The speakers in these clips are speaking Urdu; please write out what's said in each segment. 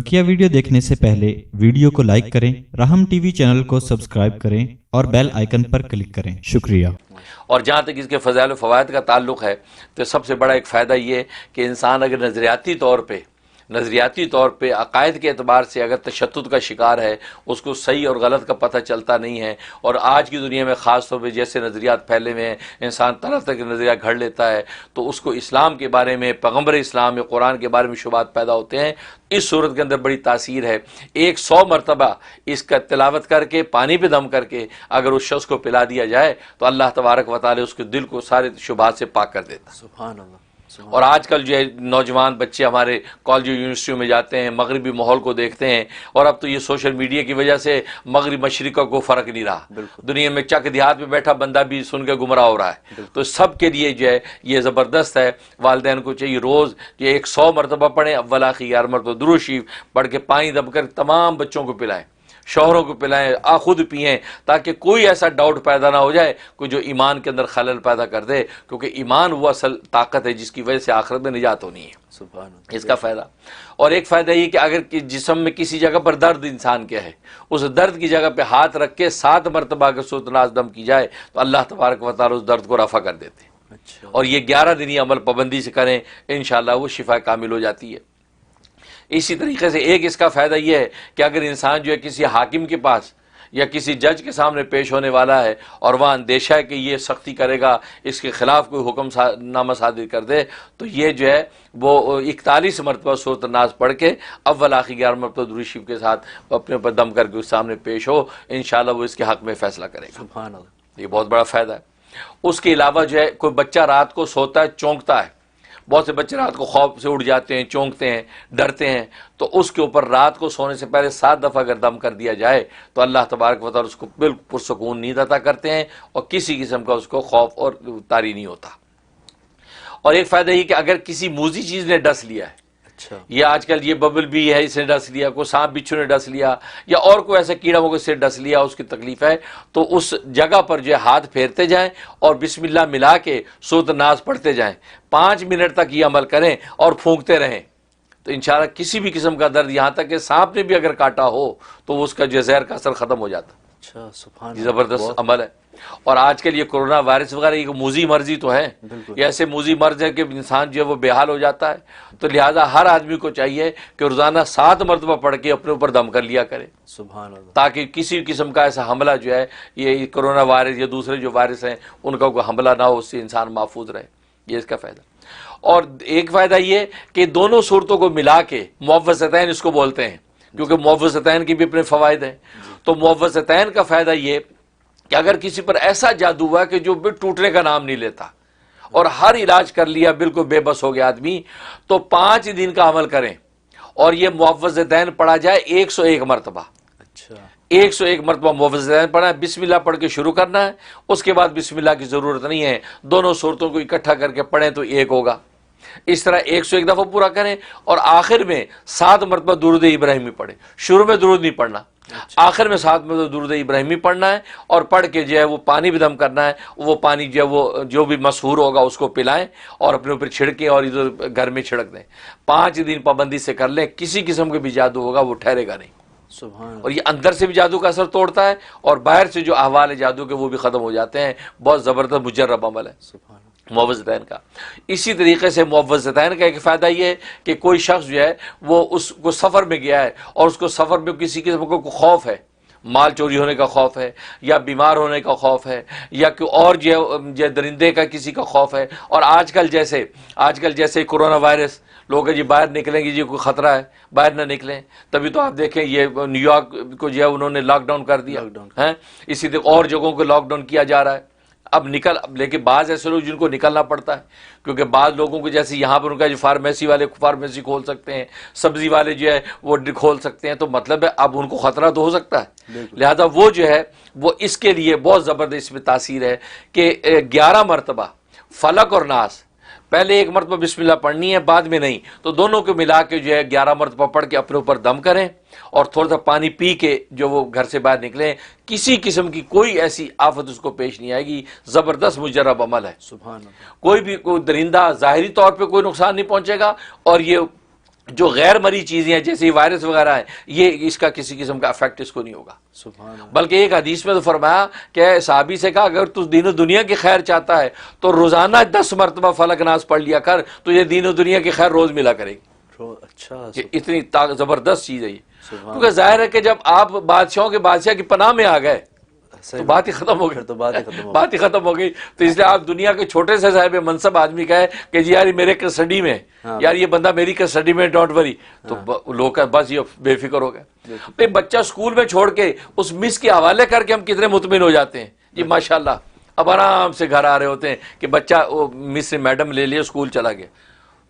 بقیہ ویڈیو دیکھنے سے پہلے ویڈیو کو لائک کریں، راہم ٹی وی چینل کو سبسکرائب کریں اور بیل آئیکن پر کلک کریں۔ شکریہ۔ اور جہاں تک اس کے فضائل و فوائد کا تعلق ہے تو سب سے بڑا ایک فائدہ یہ ہے کہ انسان اگر نظریاتی طور پہ عقائد کے اعتبار سے اگر تشدد کا شکار ہے، اس کو صحیح اور غلط کا پتہ چلتا نہیں ہے، اور آج کی دنیا میں خاص طور پہ جیسے نظریات پھیلے ہوئے ہیں، انسان طرح طرح کے نظریہ گھڑ لیتا ہے، تو اس کو اسلام کے بارے میں، پیغمبر اسلام یا قرآن کے بارے میں شبہات پیدا ہوتے ہیں۔ اس صورت کے اندر بڑی تاثیر ہے، 100 مرتبہ اس کا تلاوت کر کے، پانی پہ دم کر کے اگر اس شخص کو پلا دیا جائے تو اللہ تبارک و تعالی اس کے دل کو سارے شبہات سے پاک کر دیتا ہے۔ سبحان اللہ۔ اور آج کل جو ہے نوجوان بچے ہمارے کالج یونیورسٹیوں میں جاتے ہیں، مغربی ماحول کو دیکھتے ہیں، اور اب تو یہ سوشل میڈیا کی وجہ سے مغرب مشرق کا کوئی فرق نہیں رہا، دنیا میں چک دیہات میں بیٹھا بندہ بھی سن کے گمراہ ہو رہا ہے۔ تو سب کے لیے جو ہے یہ زبردست ہے، والدین کو چاہیے روز یہ 100 مرتبہ پڑھیں، اول آخر 11 مرتبہ درود شریف پڑھ کے پانی دم کر تمام بچوں کو پلائیں، شوہروں کو پلائیں، خود پئیں، تاکہ کوئی ایسا ڈاؤٹ پیدا نہ ہو جائے کہ جو ایمان کے اندر خلل پیدا کر دے، کیونکہ ایمان وہ اصل طاقت ہے جس کی وجہ سے آخرت میں نجات ہونی ہے۔ سبحان اللہ۔ اس کا فائدہ، اور ایک فائدہ یہ کہ اگر جسم میں کسی جگہ پر درد انسان کے ہے، اس درد کی جگہ پہ ہاتھ رکھ کے 7 مرتبہ اگر سورۃ الناس دم کی جائے تو اللہ تبارک و تعالی اس درد کو رفع کر دیتے ہیں۔ اچھا۔ اور یہ 11 دن یہ عمل پابندی سے کریں، انشاءاللہ وہ شفا کامل ہو جاتی ہے۔ اسی طریقے سے ایک اس کا فائدہ یہ ہے کہ اگر انسان جو ہے کسی حاکم کے پاس یا کسی جج کے سامنے پیش ہونے والا ہے اور وہاں اندیشہ ہے کہ یہ سختی کرے گا، اس کے خلاف کوئی حکم نامہ صادر کر دے، تو یہ جو ہے وہ 41 مرتبہ سورۃ الناس پڑھ کے اول آخر 11 مرتبہ درود شریف کے ساتھ اپنے اوپر دم کر کے اس سامنے پیش ہو، انشاءاللہ وہ اس کے حق میں فیصلہ کرے گا۔ سبحان اللہ۔ یہ بہت بڑا فائدہ ہے۔ اس کے علاوہ جو ہے کوئی بچہ رات کو سوتا ہے، چونکتا ہے، بہت سے بچے رات کو خوف سے اٹھ جاتے ہیں، چونکتے ہیں، ڈرتے ہیں، تو اس کے اوپر رات کو سونے سے پہلے 7 دفعہ اگر دم کر دیا جائے تو اللہ تبارک و تعالی اس کو بالکل پرسکون نیند عطا کرتے ہیں، اور کسی قسم کا اس کو خوف اور طاری نہیں ہوتا۔ اور ایک فائدہ یہ کہ اگر کسی موذی چیز نے ڈس لیا ہے، اچھا۔ یہ آج کل یہ ببل بھی ہے، اس نے ڈس لیا، کوئی سانپ بچھو نے ڈس لیا، یا اور کوئی ایسا کیڑا وہ سے ڈس لیا، اس کی تکلیف ہے، تو اس جگہ پر جو ہے ہاتھ پھیرتے جائیں اور بسم اللہ ملا کے سورۃ الناس پڑھتے جائیں، 5 منٹ تک یہ عمل کریں اور پھونکتے رہیں، تو انشاءاللہ کسی بھی قسم کا درد، یہاں تک کہ سانپ نے بھی اگر کاٹا ہو تو اس کا جو زہر کا اثر ختم ہو جاتا ہے۔ اچھا، سبحان یہ اللہ۔ زبردست عمل ہے۔ اور آج کل یہ کورونا وائرس وغیرہ یہ موذی مرضی تو ہے، یہ ایسے موذی مرض ہے کہ انسان جو ہے وہ بے حال ہو جاتا ہے، تو لہٰذا ہر آدمی کو چاہیے کہ روزانہ 7 مرتبہ پڑھ کے اپنے اوپر دم کر لیا کرے، سبحان اللہ۔ تاکہ کسی قسم کا ایسا حملہ جو ہے یہ کورونا وائرس یا دوسرے جو وائرس ہیں ان کا کوئی حملہ نہ ہو، اس سے انسان محفوظ رہے۔ یہ اس کا فائدہ۔ اور ایک فائدہ یہ کہ دونوں صورتوں کو ملا کے معوذتین اس کو بولتے ہیں، کیونکہ معوذتین کے بھی اپنے فوائد ہیں۔ تو معوذتین کا فائدہ یہ کہ اگر کسی پر ایسا جادو ہوا کہ جو ٹوٹنے کا نام نہیں لیتا اور ہر علاج کر لیا، بالکل بے بس ہو گیا آدمی، تو 5 دن کا عمل کریں اور یہ معوذتین پڑھا جائے 101 مرتبہ۔ اچھا۔ 101 مرتبہ معوذتین پڑھنا ہے، بسم اللہ پڑھ کے شروع کرنا ہے، اس کے بعد بسم اللہ کی ضرورت نہیں ہے، دونوں صورتوں کو اکٹھا کر کے پڑھیں تو 1 ہوگا۔ اس طرح 101 دفعہ پورا کریں، اور آخر میں 7 مرتبہ درود ابراہیمی پڑھیں۔ شروع میں درود نہیں پڑھنا، آخر میں 7 مرتبہ درود ابراہیمی پڑھنا ہے، اور پڑھ کے جو ہے وہ پانی بھی دم کرنا ہے، وہ پانی جو ہے وہ جو بھی مسحور ہوگا اس کو پلائیں اور اپنے اوپر چھڑکیں اور ادھر گھر میں چھڑک دیں۔ 5 دن پابندی سے کر لیں، کسی قسم کے بھی جادو ہوگا وہ ٹھہرے گا نہیں۔ سبحان اور یہ اندر سے بھی جادو کا اثر توڑتا ہے، اور باہر سے جو احوال ہے جادو کے وہ بھی ختم ہو جاتے ہیں۔ بہت زبردست مجرب عمل ہے سبحان اللہ۔ معوذتین کا۔ اسی طریقے سے معوذتین کا ایک فائدہ یہ ہے کہ کوئی شخص جو ہے وہ اس کو سفر میں گیا ہے اور اس کو سفر میں کسی قسم کا کوئی خوف ہے، مال چوری ہونے کا خوف ہے، یا بیمار ہونے کا خوف ہے، یا کوئی اور جو درندے کا کسی کا خوف ہے، اور آج کل جیسے کورونا وائرس، لوگ جی باہر نکلیں گے، جی کوئی خطرہ ہے باہر نہ نکلیں، تبھی تو آپ دیکھیں یہ نیو یارک کو جو ہے انہوں نے لاک ڈاؤن کر دیا ہے، اسی طرح اور جگہوں کو لاک ڈاؤن کیا جا رہا ہے۔ اب لیکن بعض ایسے لوگ جن کو نکلنا پڑتا ہے، کیونکہ بعض لوگوں کو جیسے یہاں پر ان کا جو فارمیسی والے فارمیسی کھول سکتے ہیں، سبزی والے جو ہے وہ کھول سکتے ہیں، تو مطلب ہے اب ان کو خطرہ تو ہو سکتا ہے، لہذا وہ جو ہے وہ اس کے لیے بہت زبردست اس میں تاثیر ہے کہ 11 مرتبہ فلق اور ناس، پہلے 1 مرتبہ بسم اللہ پڑھنی ہے، بعد میں نہیں، تو دونوں کو ملا کے جو ہے 11 مرتبہ پڑھ کے اپنے اوپر دم کریں، اور تھوڑا سا پانی پی کے جو وہ گھر سے باہر نکلیں، کسی قسم کی کوئی ایسی آفت اس کو پیش نہیں آئے گی۔ زبردست مجرب عمل ہے۔ سبحان اللہ۔ کوئی درندہ ظاہری طور پہ کوئی نقصان نہیں پہنچے گا، اور یہ جو غیر مری چیزیں ہیں جیسے وائرس وغیرہ ہیں، یہ اس کا کسی قسم کا افیکٹ اس کو نہیں ہوگا. سبحان اللہ. بلکہ ایک حدیث میں تو فرمایا کہ صحابی سے کہا اگر تو دین و دنیا کی خیر چاہتا ہے تو روزانہ 10 مرتبہ فلق ناس پڑھ لیا کر، تجھے دین و دنیا کی خیر روز ملا کرے گی. اچھا. یہ اتنی زبردست چیز ہے یہ. سبحان کیونکہ ظاہر ہے کہ جب آپ بادشاہوں کے بادشاہ کی پناہ میں آ گئے تو بات ہی ختم ہو گئی. تو بات ہی ختم ہو بات ہی ختم ہو گئی. تو اس لیے آپ دنیا کے چھوٹے سے صاحب منصب آدمی کہے کہ جی یار یہ میرے کسٹڈی میں، یار یہ بندہ میری کسٹڈی میں، ڈونٹ وری، تو لوگ بس یہ بے فکر ہو گئے. بچہ اسکول میں چھوڑ کے اس مس کے حوالے کر کے ہم کتنے مطمئن ہو جاتے ہیں جی ماشاءاللہ. اب آرام سے گھر آ رہے ہوتے ہیں کہ بچہ وہ مس سے میڈم لے لیے اسکول چلا گیا،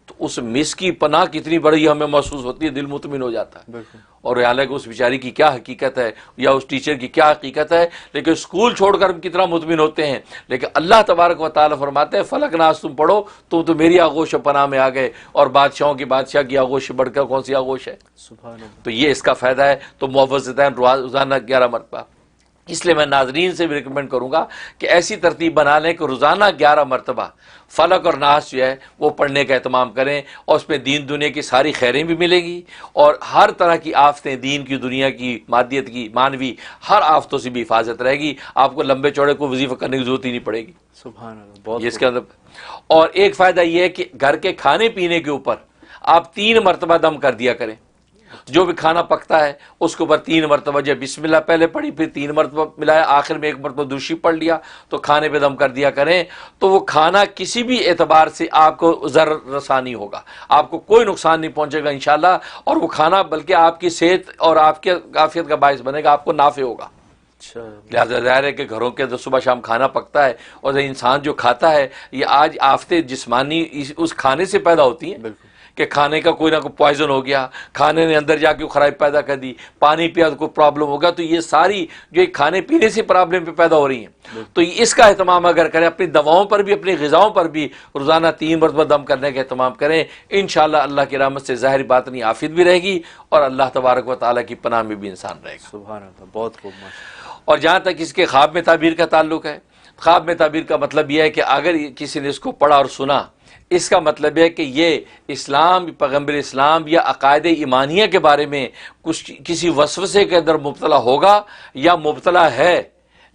تو اس مس کی پناہ کتنی بڑی ہمیں محسوس ہوتی ہے، دل مطمئن ہو جاتا ہے. اور حالانکہ اس بیچاری کی کیا حقیقت ہے یا اس ٹیچر کی کیا حقیقت ہے، لیکن اسکول چھوڑ کر ہم کتنا مطمئن ہوتے ہیں. لیکن اللہ تبارک و تعالیٰ فرماتے ہیں فلق ناس تم پڑھو تو میری آغوش و پناہ میں آ گئے، اور بادشاہوں کی بادشاہ کی آغوش سے بڑھ کر کون سی آغوش ہے. سبحان اللہ. تو یہ اس کا فائدہ ہے. تو معوذتین روزانہ 11 مرتبہ. اس لیے میں ناظرین سے بھی ریکمینڈ کروں گا کہ ایسی ترتیب بنا لیں کہ روزانہ 11 مرتبہ فلق اور ناس جو ہے وہ پڑھنے کا اہتمام کریں، اور اس میں دین دنیا کی ساری خیریں بھی ملے گی، اور ہر طرح کی آفتیں، دین کی، دنیا کی، مادیت کی، مانوی ہر آفتوں سے بھی حفاظت رہے گی. آپ کو لمبے چوڑے کو وظیفہ کرنے کی ضرورت ہی نہیں پڑے گی. سبحان اللہ. بہت اس کے اندر. اور ایک فائدہ یہ ہے کہ گھر کے کھانے پینے کے اوپر آپ 3 مرتبہ دم کر دیا کریں. جو بھی کھانا پکتا ہے اس کے اوپر 3 مرتبہ جب بسم اللہ پہلے پڑھی، پھر 3 مرتبہ ملایا، آخر میں 1 مرتبہ دوسری پڑھ لیا، تو کھانے پہ دم کر دیا کریں. تو وہ کھانا کسی بھی اعتبار سے آپ کو ضرر رساں نہیں ہوگا، آپ کو کوئی نقصان نہیں پہنچے گا انشاءاللہ. اور وہ کھانا بلکہ آپ کی صحت اور آپ کی عافیت کا باعث بنے گا، آپ کو نافع ہوگا. اچھا. لہٰذا ظاہر ہے کہ گھروں کے اندر صبح شام کھانا پکتا ہے، اور انسان جو کھاتا ہے یہ آج آفتیں جسمانی اس کھانے سے پیدا ہوتی ہیں. بالکل. کہ کھانے کا کوئی نہ کوئی پوائزن ہو گیا، کھانے نے اندر جا کے خرابی پیدا کر دی، پانی پیا تو کوئی پرابلم ہوگا. تو یہ ساری جو کھانے پینے سے پرابلم پہ پیدا ہو رہی ہیں. تو اس کا اہتمام اگر کریں، اپنی دواؤں پر بھی، اپنی غذاؤں پر بھی روزانہ 3 مرتبہ دم کرنے کا اہتمام کریں، انشاءاللہ اللہ کی رحمت سے ظاہری بات نہیں عافیت بھی رہے گی، اور اللہ تبارک و تعالیٰ کی پناہ میں بھی انسان رہے گا. سبحان اللہ. بہت خوب. ماشاءاللہ. اور جہاں تک اس کے خواب میں تعبیر کا تعلق ہے، خواب میں تعبیر کا مطلب یہ ہے کہ اگر کسی نے اس کو پڑھا اور سنا، اس کا مطلب ہے کہ یہ اسلام، پیغمبر اسلام یا عقائد ایمانیہ کے بارے میں کسی وسوسے کے اندر مبتلا ہوگا یا مبتلا ہے،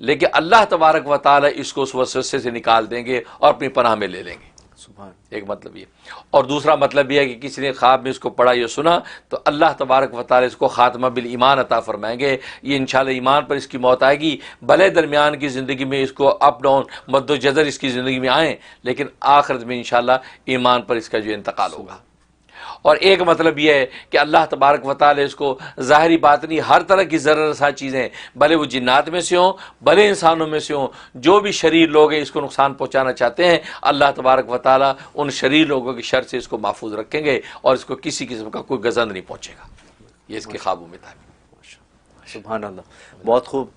لیکن اللہ تبارک و تعالی اس کو اس وسوسے سے نکال دیں گے اور اپنی پناہ میں لے لیں گے. سبحان. ایک مطلب یہ. اور دوسرا مطلب یہ ہے کہ کسی نے خواب میں اس کو پڑھا یا سنا تو اللہ تبارک و تعالی اس کو خاتمہ بالایمان عطا فرمائیں گے. یہ انشاءاللہ ایمان پر اس کی موت آئے گی، بھلے درمیان کی زندگی میں اس کو اپ ڈاؤن مد و جزر اس کی زندگی میں آئیں، لیکن آخرت میں انشاءاللہ ایمان پر اس کا جو انتقال ہوگا. اور ایک مطلب یہ ہے کہ اللہ تبارک و تعالی اس کو ظاہری باطنی ہر طرح کی ضرر رساں چیزیں، بھلے وہ جنات میں سے ہوں، بھلے انسانوں میں سے ہوں، جو بھی شریر لوگ ہیں اس کو نقصان پہنچانا چاہتے ہیں، اللہ تبارک و تعالی ان شریر لوگوں کی شر سے اس کو محفوظ رکھیں گے، اور اس کو کسی قسم کا کوئی گزند نہیں پہنچے گا. یہ اس کے خوابوں میں تھا. سبحان اللہ. بہت خوب.